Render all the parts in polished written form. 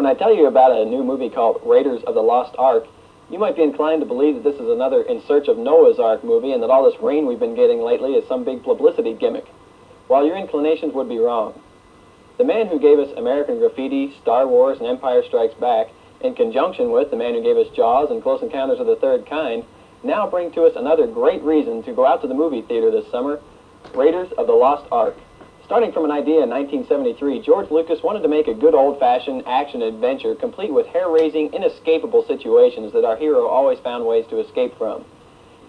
When I tell you about a new movie called Raiders of the Lost Ark, you might be inclined to believe that this is another In Search of Noah's Ark movie and that all this rain we've been getting lately is some big publicity gimmick. While your inclinations would be wrong. The man who gave us American Graffiti, Star Wars, and Empire Strikes Back, in conjunction with the man who gave us Jaws and Close Encounters of the Third Kind, now bring to us another great reason to go out to the movie theater this summer, Raiders of the Lost Ark. Starting from an idea in 1973, George Lucas wanted to make a good old-fashioned action-adventure complete with hair-raising, inescapable situations that our hero always found ways to escape from.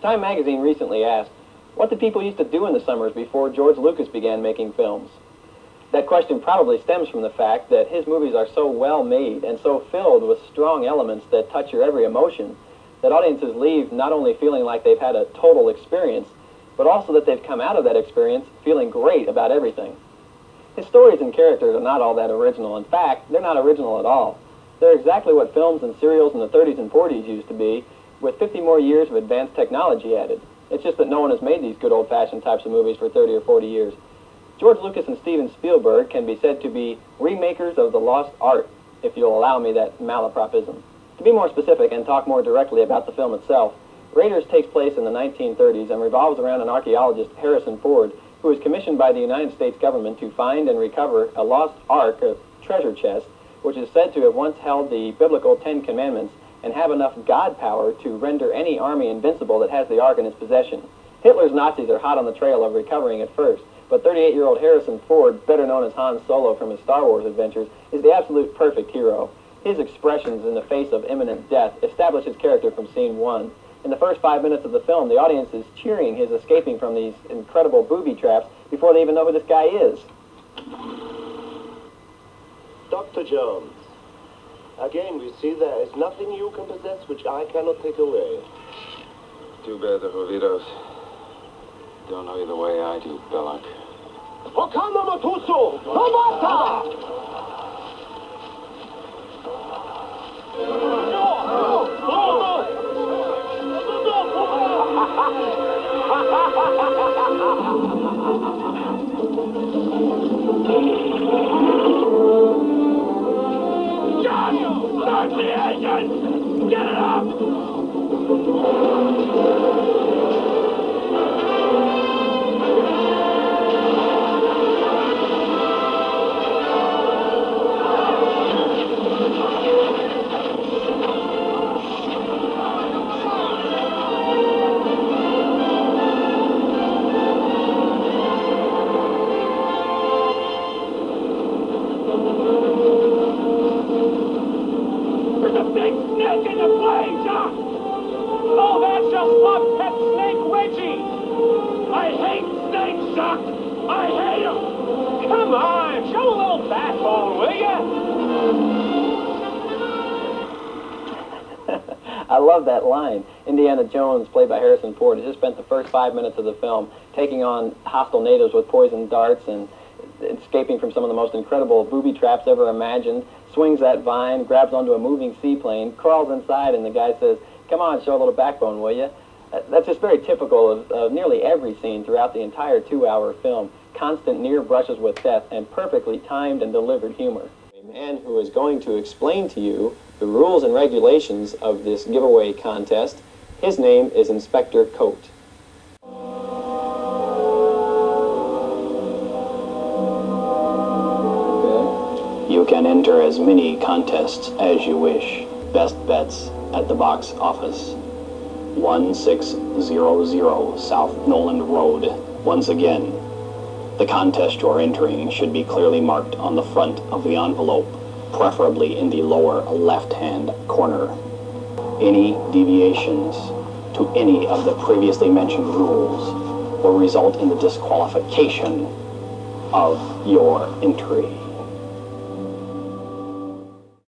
Time magazine recently asked, what did people used to do in the summers before George Lucas began making films? That question probably stems from the fact that his movies are so well made and so filled with strong elements that touch your every emotion that audiences leave not only feeling like they've had a total experience, but also that they've come out of that experience feeling great about everything. His stories and characters are not all that original. In fact, they're not original at all. They're exactly what films and serials in the 30s and 40s used to be, with 50 more years of advanced technology added. It's just that no one has made these good old-fashioned types of movies for 30 or 40 years. George Lucas and Steven Spielberg can be said to be remakers of the lost art, if you'll allow me that malapropism. To be more specific and talk more directly about the film itself, Raiders takes place in the 1930s and revolves around an archaeologist, Harrison Ford, who is commissioned by the United States government to find and recover a lost ark, a treasure chest, which is said to have once held the biblical 10 Commandments and have enough God power to render any army invincible that has the ark in its possession. Hitler's Nazis are hot on the trail of recovering it first, but 38-year-old Harrison Ford, better known as Han Solo from his Star Wars adventures, is the absolute perfect hero. His expressions in the face of imminent death establish his character from scene one. In the first 5 minutes of the film, the audience is cheering his escaping from these incredible booby traps before they even know who this guy is. Dr. Jones, again we see there is nothing you can possess which I cannot take away. Too bad the Jovitos don't know you the way I do, Belloc. Okana Matuso! Tomata! John! Start the engine! Get it up! I love that line. Indiana Jones, played by Harrison Ford, has just spent the first 5 minutes of the film taking on hostile natives with poison darts and escaping from some of the most incredible booby traps ever imagined, swings that vine, grabs onto a moving seaplane, crawls inside, and the guy says, "Come on, show a little backbone, will you?" That's just very typical of nearly every scene throughout the entire 2-hour film. Constant near brushes with death and perfectly timed and delivered humor. A man who is going to explain to you the rules and regulations of this giveaway contest. His name is Inspector Coat. You can enter as many contests as you wish. Best bets at the box office. 1600 South Noland Road. Once again, the contest you're entering should be clearly marked on the front of the envelope, preferably in the lower left-hand corner. Any deviations to any of the previously mentioned rules will result in the disqualification of your entry.